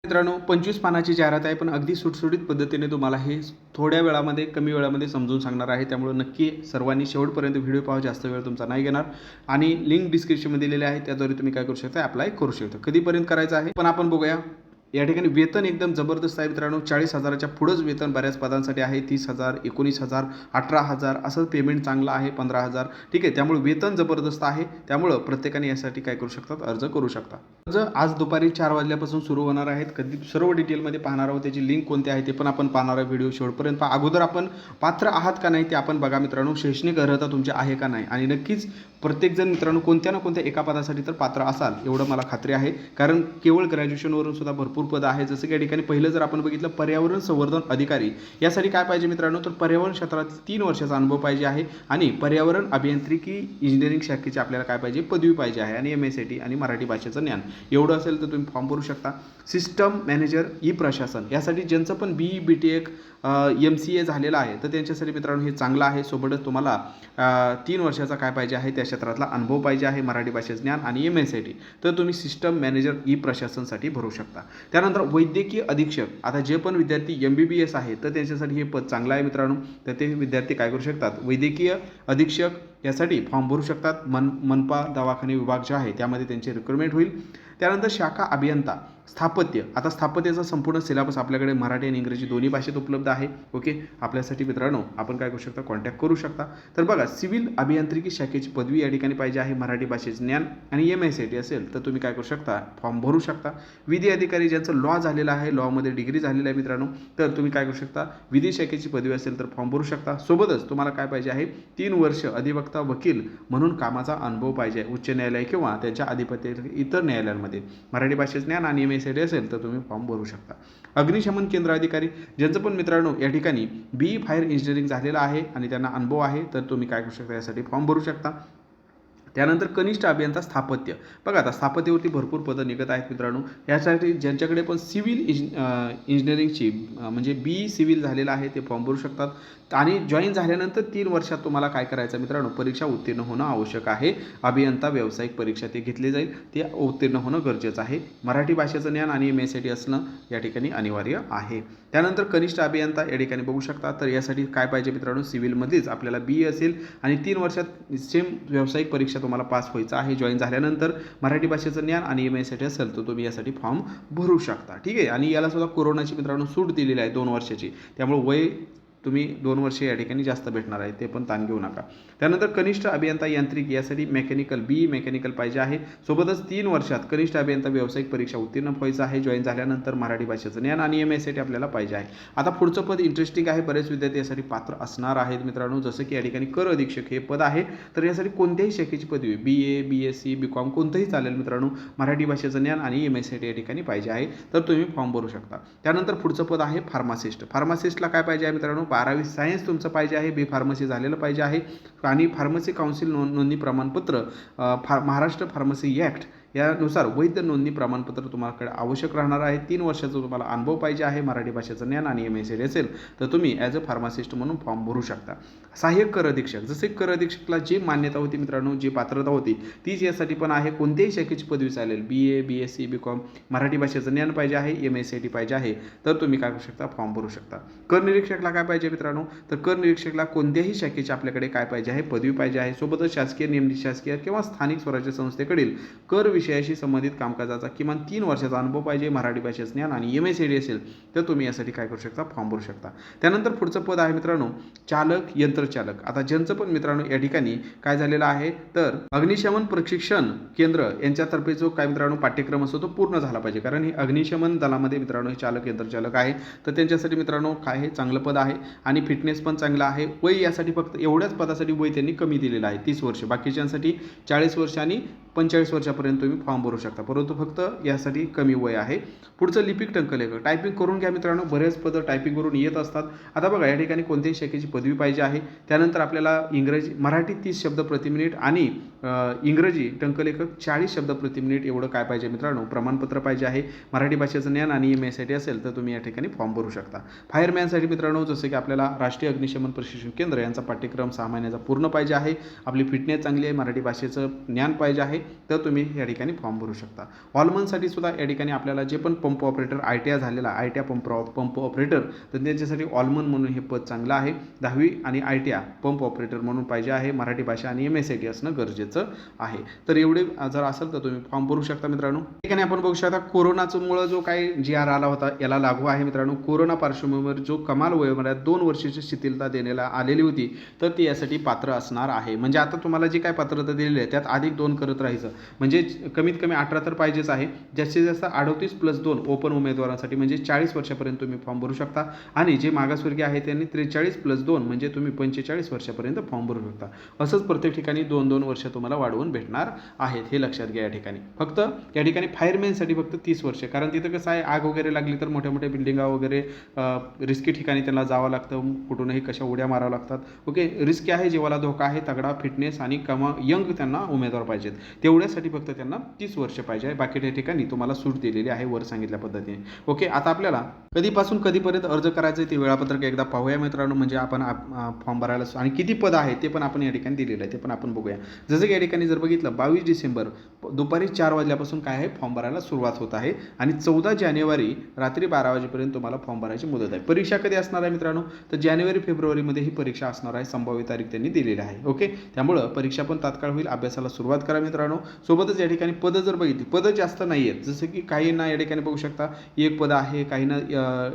मित्रांनो 25 पानाची जाहिरात आहे, पण अगदी सुटसुटीत पद्धतीने तुम्हाला हे थोड्या वेळामध्ये कमी वेळामध्ये समजून सांगणार आहे. त्यामुळे नक्की सर्वांनी शेवटपर्यंत व्हिडिओ पाहा. जास्त वेळ तुमचा नाही घेणार आणि लिंक डिस्क्रिप्शनमध्ये दिलेली आहे, त्याद्वारे तुम्ही काय करू शकता, अप्लाय करू शकता. कधीपर्यंत करायचं आहे पण आपण बघूया. या ठिकाणी वेतन एकदम जबरदस्त आहे मित्रांनो. 40,000च्या पुढंच वेतन बऱ्याच पदांसाठी आहे. 30,000, 19,000, 18,000 असं पेमेंट चांगलं आहे. 15,000 ठीक आहे. त्यामुळे वेतन जबरदस्त आहे. त्यामुळं प्रत्येकाने यासाठी काय करू शकतात, अर्ज करू शकता. अर्ज आज दुपारी 4 वाजल्यापासून सुरू होणार आहेत. कधी सर्व डिटेलमध्ये पाहणार आहोत. त्याची लिंक कोणती आहे ते पण आपण पाहणार आहे. व्हिडिओ शेवटपर्यंत पहा. अगोदर आपण पात्र आहात का नाही ते आपण बघा मित्रांनो. शैक्षणिक अर्हता तुमची आहे का नाही, आणि नक्कीच प्रत्येकजण मित्रांनो कोणत्या ना कोणत्या एका पदासाठी तर पात्र असाल एवढं मला खात्री आहे. कारण केवळ ग्रॅज्युएशनवरून सुद्धा भरपूर पद आहे. जसं की या ठिकाणी पहिलं जर आपण बघितलं, पर्यावरण संवर्धन अधिकारी यासाठी काय पाहिजे मित्रांनो, तर पर्यावरण क्षेत्रात 3 वर्षाचा अनुभव पाहिजे आहे आणि पर्यावरण अभियांत्रिकी इंजिनिअरिंग शाखेची आपल्याला काय पाहिजे, पदवी पाहिजे आहे आणि MSIT आणि मराठी भाषेचं ज्ञान एवढं असेल तर तुम्ही फॉर्म भरू शकता. सिस्टम मॅनेजर ई प्रशासन यासाठी ज्यांचं पण BE BTech MCA झालेलं आहे तर त्यांच्यासाठी मित्रांनो हे चांगलं आहे. सोबतच तुम्हाला 3 वर्षाचा काय पाहिजे आहे, त्या क्षेत्रातला अनुभव पाहिजे आहे, मराठी भाषेचं ज्ञान आणि MSIT. तर तुम्ही सिस्टम मॅनेजर ई प्रशासनसाठी भरू शकता. त्यानंतर वैद्यकीय अधीक्षक, आता जे पण विद्यार्थी MBBS आहे तर त्यांच्यासाठी हे पद चांगलं आहे मित्रांनो. तर ते विद्यार्थी काय करू शकतात, वैद्यकीय अधीक्षक यासाठी फॉर्म भरू शकतात. मनपा दवाखाने विभाग जे आहे त्यामध्ये त्यांची रिक्रुटमेंट होईल. त्यानंतर शाखा अभियंता स्थापत्य, आता स्थापत्याचा संपूर्ण सिलेबस आपल्याकडे मराठी आणि इंग्रजी दोन्ही भाषेत उपलब्ध आहे. ओके, आपल्यासाठी मित्रांनो आपण काय करू शकता, कॉन्टॅक्ट करू शकता. तर बघा, सिव्हिल अभियांत्रिकी शाखेची पदवी या ठिकाणी पाहिजे आहे, मराठी भाषेचे ज्ञान आणि MSIT असेल तर तुम्ही काय करू शकता, फॉर्म भरू शकता. विधी अधिकारी ज्यांचं लॉ झालेलं आहे, लॉमध्ये डिग्री झालेली आहे मित्रांनो, तर तुम्ही काय करू शकता, विधी शाखेची पदवी असेल तर फॉर्म भरू शकता. सोबतच तुम्हाला काय पाहिजे आहे, 3 वर्ष अधिवक्ता वकील म्हणून कामाचा अनुभव पाहिजे उच्च न्यायालय किंवा त्याच्या अधिपत्य इतर न्यायालयांमध्ये. मराठी भाषेचे ज्ञान आणि MSIT असेल तर तुम्ही फॉर्म भरू शकता. अग्निशमन केंद्र अधिकारी ज्यांचं पण मित्रांनो या ठिकाणी BE फायर इंजिनिअरिंग झालेलं आहे आणि त्यांना अनुभव आहे तर तुम्ही काय करू शकता, यासाठी फॉर्म भरू शकता. त्यानंतर कनिष्ठ अभियंता स्थापत्य, बघा आता स्थापत्यवरती भरपूर पदं निघत आहेत मित्रांनो. यासाठी ज्यांच्याकडे पण सिव्हिल इंजिनिअरिंगची म्हणजे BE सिव्हिल झालेलं आहे ते फॉर्म भरू शकतात. आणि जॉईन झाल्यानंतर 3 वर्षात तुम्हाला काय करायचं मित्रांनो, परीक्षा उत्तीर्ण होणं आवश्यक आहे. अभियंता व्यावसायिक परीक्षा ते घेतली जाईल, ते उत्तीर्ण होणं गरजेचं आहे. मराठी भाषेचं ज्ञान आणि MSIT असणं या ठिकाणी अनिवार्य आहे. त्यानंतर कनिष्ठ अभियंता या ठिकाणी बघू शकता. तर यासाठी काय पाहिजे मित्रांनो, सिव्हिलमध्येच आपल्याला BE असेल आणि 3 वर्षात सेम व्यावसायिक परीक्षा तुम्हाला पास व्हायचं आहे. जॉईन झाल्यानंतर मराठी भाषेचं ज्ञान आणि MSIT असेल तर तुम्ही यासाठी फॉर्म भरू शकता. ठीक आहे. आणि याला सुद्धा कोरोनाची मित्रांनो सूट दिलेली आहे 2 वर्षाची, त्यामुळे वय तुम्ही 2 वर्षे या ठिकाणी जास्त भेटणार आहे, ते पण ताण घेऊ नका. त्यानंतर कनिष्ठ अभियंता यांत्रिक यासाठी मेकॅनिकल BE मेकॅनिकल पाहिजे आहे. सोबतच 3 वर्षात कनिष्ठ अभियंता व्यावसायिक परीक्षा उत्तीर्ण व्हायचं आहे. जॉईन झाल्यानंतर मराठी भाषेचं ज्ञान आणि MSIT आपल्याला पाहिजे आहे. आता पुढचं पद इंटरेस्टिंग आहे, बरेच विद्यार्थी यासाठी पात्र असणार आहेत मित्रांनो. जसं की या ठिकाणी कर अधीक्षक हे पद आहे. तर यासाठी कोणत्याही शाखेची पदवी BA BSc BCom कोणतंही चालेल मित्रांनो. मराठी भाषेचं ज्ञान आणि MSIT या ठिकाणी पाहिजे आहे, तर तुम्ही फॉर्म भरू शकता. त्यानंतर पुढचं पद आहे फार्मासिस्ट. फार्मासिस्टला काय पाहिजे आहे मित्रांनो, 12वी सायन्स तुमचं पाहिजे आहे, B फार्मसी झालेलं पाहिजे आहे आणि फार्मसी काउन्सिल नोंदणी प्रमाणपत्र महाराष्ट्र फार्मसी ॲक्ट यानुसार वैध नोंदणी प्रमाणपत्र तुम्हालाकडे आवश्यक राहणार आहे. 3 वर्षाचा तुम्हाला अनुभव पाहिजे आहे, मराठी भाषेचं ज्ञान आणि MSIT असेल तर तुम्ही ॲज अ फार्मासिस्ट म्हणून फॉर्म भरू शकता. सहाय्यक कर अधीक्षक, जसे कर अधीक्षकला जी मान्यता होती मित्रांनो, जी पात्रता होती तीच यासाठी पण आहे. कोणत्याही शाखेची पदवी चालेल, BA BSc BCom, मराठी भाषेचं ज्ञान पाहिजे आहे, MSIT पाहिजे आहे, तर तुम्ही काय करू शकता, फॉर्म भरू शकता. कर निरीक्षकला काय पाहिजे मित्रांनो, तर कर निरीक्षकला कोणत्याही शाखेची आपल्याकडे काय पाहिजे आहे, पदवी पाहिजे आहे. सोबतच शासकीय नियमित शासकीय किंवा स्थानिक स्वराज्य संस्थेकडील कर विषयाशी संबंधित कामकाजाचा किमान 3 वर्षाचा अनुभव पाहिजे, मराठी भाषेचं ज्ञान आणि MSIT असेल तर तुम्ही यासाठी काय करू शकता, फॉर्म भरू शकता. त्यानंतर पुढचं पद आहे मित्रांनो चालक यंत्रचालक. आता ज्यांचं पण मित्रांनो या ठिकाणी काय झालेलं आहे, तर अग्निशमन प्रशिक्षण केंद्र यांच्यातर्फे जो काय मित्रांनो पाठ्यक्रम असतो तो पूर्ण झाला पाहिजे, कारण हे अग्निशमन दलामध्ये मित्रांनो हे चालक यंत्रचालक आहे. तर त्यांच्यासाठी मित्रांनो काय हे चांगलं पद आहे आणि फिटनेस पण चांगला आहे. वय यासाठी फक्त एवढ्याच पदासाठी वय त्यांनी कमी दिलेलं आहे, 30 वर्ष. बाकीच्यांसाठी 40 वर्ष आणि 45 वर्षापर्यंत तुम्ही फॉर्म भरू शकता, परंतु फक्त यासाठी कमी वय आहे. पुढचं लिपिक टंकलेखक, टायपिंग करून घ्या मित्रांनो, बरेच पदं टायपिंगवरून येत असतात. आता बघा या ठिकाणी कोणत्याही शाखेची पदवी पाहिजे आहे. त्यानंतर आपल्याला इंग्रजी मराठी 30 शब्द प्रति मिनिट आणि इंग्रजी टंकलेखक 40 शब्द प्रति मिनिट एवढं काय पाहिजे मित्रांनो, प्रमाणपत्र पाहिजे आहे. मराठी भाषेचं ज्ञान आणि MA असेल तर तुम्ही या ठिकाणी फॉर्म भरू शकता. फायरमॅनसाठी मित्रांनो जसं की आपल्याला राष्ट्रीय अग्निशमन प्रशिक्षण केंद्र यांचा पाठ्यक्रम 6 महिन्याचा पूर्ण पाहिजे आहे. आपली फिटनेस चांगली आहे, मराठी भाषेचं ज्ञान पाहिजे आहे, तर तुम्ही या ठिकाणी फॉर्म भरू शकता. ऑलमनसाठी सुद्धा या ठिकाणी आपल्याला जे पण पंप ऑपरेटर ITI झालेला ITI पंप ऑपरेटर तर त्याच्यासाठी ऑलमन म्हणून हे पद चांगलं आहे. 10वी आणि ITI पंप ऑपरेटर म्हणून पाहिजे आहे. मराठी भाषा आणि MA असणं गरजेचं आहे. तर एवढे जर असेल तर तुम्ही फॉर्म भरू शकता मित्रांनो. ठिकाणी आपण बघू शकता कोरोनामुळे जो काही GR आला होता याला लागू आहे मित्रांनो. कोरोना पार्श्वभूमीवर जो कमाल वयोमर्यादा 2 वर्षाची शिथिलता देण्याला आलेली होती तर ती यासाठी पात्र असणार आहे. म्हणजे आता तुम्हाला जी काय पात्रता दिलेली आहे त्यात अधिक 2 करत राहायचं, म्हणजे कमीत कमी 18 तर पाहिजेच आहे. जास्तीत जास्त 38+2 ओपन उमेदवारांसाठी म्हणजे 40 वर्षापर्यंत तुम्ही फॉर्म भरू शकता आणि जे मागासवर्गीय आहे त्यांनी 43+2 म्हणजे तुम्ही 45 वर्षापर्यंत फॉर्म भरू शकता. असंच प्रत्येक ठिकाणी 2-2 वर्ष तुम्हाला वाढवून भेटणार आहेत, हे लक्षात घ्या. या ठिकाणी फक्त या ठिकाणी फायरमॅनसाठी फक्त 30 वर्ष, कारण तिथं कसं आहे आग वगैरे लागली तर मोठ्या मोठ्या बिल्डिंगा वगैरे रिस्की ठिकाणी त्यांना जावं लागतं, कुठूनही कशा उड्या मारावं लागतात. ओके, रिस्की आहे, जीवाला धोका आहे, तगडा फिटनेस आणि यंग त्यांना उमेदवार पाहिजेत. तेवढ्यासाठी फक्त त्यांना 30 वर्ष पाहिजे आहे. बाकी त्या ठिकाणी तुम्हाला सूट दिलेली आहे वर सांगितल्या पद्धतीने. ओके, आता आपल्याला कधीपासून कधीपर्यंत अर्ज करायचं ते वेळापत्रक एकदा पाहूया मित्रांनो. म्हणजे आपण फॉर्म भरायला आणि किती पद आहे ते पण आपण या ठिकाणी दिलेलं आहे, ते पण आपण बघूया. जसं की या ठिकाणी जर बघितलं 22 डिसेंबर दुपारी 4 वाजल्यापासून काय आहे फॉर्म भरायला सुरुवात होत आहे आणि 14 जानेवारी रात्री 12 वाजेपर्यंत तुम्हाला फॉर्म भरायची मुदत आहे. परीक्षा कधी असणार आहे मित्रांनो, तर जानेवारी-फेब्रुवारीमध्ये ही परीक्षा असणार आहे. संभाव्य तारीख त्यांनी दिलेली आहे. ओके, त्यामुळं परीक्षा पण तात्काळ होईल. अभ्यासाला सुरुवात करा मित्रांनो. सोबतच या ठिकाणी पदं जर बघितली, पदं जास्त नाही आहेत. जसं की काहींना या ठिकाणी बघू शकता 1 पद आहे, काहींना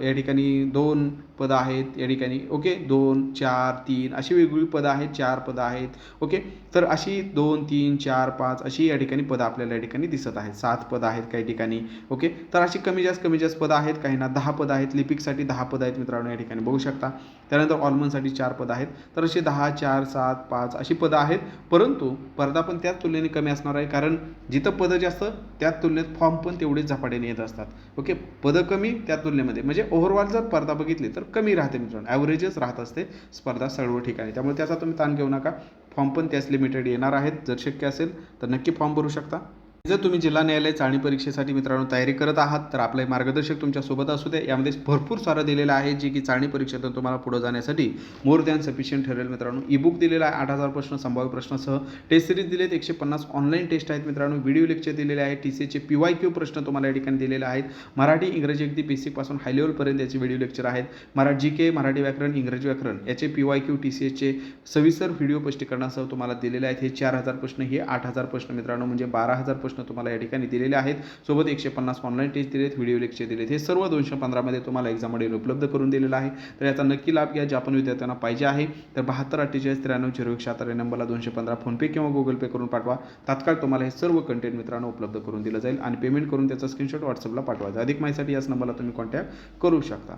या ठिकाणी 2 पदं आहेत या ठिकाणी. ओके, 2, 4, 3 अशी वेगवेगळी पदं आहेत, 4 पदं आहेत. ओके, तर अशी 2, 3, 4, 5 अशी या ठिकाणी पदं आपल्याला या ठिकाणी दिसत आहेत. 7 पदं आहेत काही ठिकाणी. ओके, तर अशी कमी जास्त पदं आहेत. काहींना 10 पदं आहेत. लिपिकसाठी 10 पदं आहेत मित्रांनो या ठिकाणी बघू शकता. त्यानंतर ऑलमनसाठी 4 पदं आहेत. तर अशी 10, 4, 7, 5 अशी पदं आहेत. परंतु स्पर्धा पण त्याच तुलनेने कमी असणार आहे, कारण जिथं पदं जास्त त्याच तुलनेत फॉर्म पण तेवढेच झपाट्याने येत असतात. ओके, पदं कमी त्या तुलनेमध्ये, म्हणजे ओव्हरऑल जर स्पर्धा बघितली तर कमी राहते मित्रांनो, ॲव्हरेजच राहत असते स्पर्धा सर्व ठिकाणी. त्यामुळे त्याचा तुम्ही ताण घेऊ नका. फॉर्म पण त्याच लिमिटेड येणार आहेत. जर शक्य असेल तर नक्की फॉर्म भरू शकता. जर तुम्ही जिल्हा न्यायालय चाळणी परीक्षेसाठी मित्रांनो तयारी करत आहात तर आपले मार्गदर्शक तुमच्या सोबत असू दे. यामध्ये भरपूर सारं दिलेलं आहे जे की चाळणी परीक्षेतून तुम्हाला पुढे जाण्यासाठी मोर दॅन सफिशियंट ठरेल मित्रांनो. ईबुक दिलेला आहे 8,000 प्रश्न संभाव्य प्रश्नासह. टेस्ट सिरीज दिलेत 150 ऑनलाईन टेस्ट आहेत मित्रांनो. व्हिडिओ लेक्चर दिलेले आहे. TCAचे PYQ प्रश्न तुम्हाला या ठिकाणी दिलेले आहेत. मराठी इंग्रजी अगदी बेसिकपासून हाय लेवलपर्यंत याचे व्हिडिओ लेक्चर आहेत. मराठी GK मराठी व्याकरण इंग्रजी व्याकरण याचे PYQ TCAचे सविस्तर व्हिडिओ स्पष्टीकरणासह तुम्हाला दिलेले आहेत. हे 4,000 प्रश्न, हे 8,000 प्रश्न मित्रांनो, म्हणजे 12,000 प्रश्न तुम्हाला या ठिकाणी दिलेले आहेत. सोबत 150 ऑनलाईन टेस्ट दिलेत, व्हिडिओ लेक्चर दिलेत. हे सर्व 215 मध्ये तुम्हाला एक्झाम मॉड्यूल उपलब्ध करून दिलेलं आहे. तर याचा नक्की लाभ घ्या. ज्या पण विद्यार्थ्यांना पाहिजे आहे तर 724893900176 या नंबरला 215 फोनपे किंवा गुगल पे करून पाठवा. तात्काळ तुम्हाला हे सर्व कंटेंट मित्रांनो उपलब्ध करून दिलं जाईल आणि पेमेंट करून त्याचा स्क्रीनशॉट व्हॉट्सअपला पाठवायचा. अधिक माहितीसाठी याच नंबरला तुम्ही कॉन्टॅक्ट करू शकता.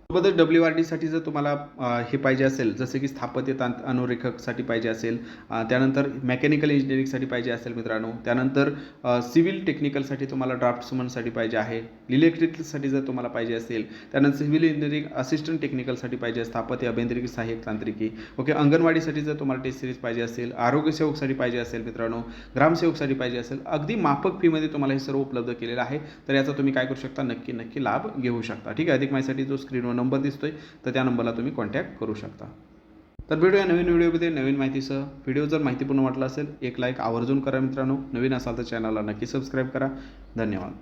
सोबतच WRD साठी जर तुम्हाला हे पाहिजे असेल, जसे की स्थापत्य अनुरेखकसाठी पाहिजे असेल, त्यानंतर मेकॅनिकल इंजिनिअरिंगसाठी पाहिजे असेल मित्रांनो, त्यानंतर सिव्हिल टेक्निकलसाठी तुम्हाला ड्राफ्ट्समनसाठी पाहिजे आहे, इलेक्ट्रिकलसाठी जर तुम्हाला पाहिजे असेल, त्यानंतर सिव्हिल इंजिनिअरिंग असिस्टंट टेक्निकलसाठी पाहिजे, स्थापत्य अभियांत्रिकी सहाय्यक तांत्रिकी. ओके, अंगणवाडीसाठी जर तुम्हाला टेस्ट सिरीज पाहिजे असेल, आरोग्यसेवकसाठी पाहिजे असेल मित्रांनो, ग्रामसेवकसाठी पाहिजे असेल, अगदी माफक फीमध्ये तुम्हाला हे सर्व उपलब्ध केलेलं आहे. तर याचा तुम्ही काय करू शकता, नक्की लाभ घेऊ शकता. ठीक आहे, अधिक माहितीसाठी जो स्क्रीनवर नंबर दिसतोय तर त्या नंबरला तुम्ही कॉन्टॅक्ट करू शकता. तर भेटूया नवीन व्हिडिओमध्ये नवीन माहितीसह. व्हिडिओ जर माहितीपूर्ण वाटला असेल एक लाईक आवर्जून करा मित्रांनो. नवीन असाल तर चॅनलला नक्की सबस्क्राईब करा. धन्यवाद.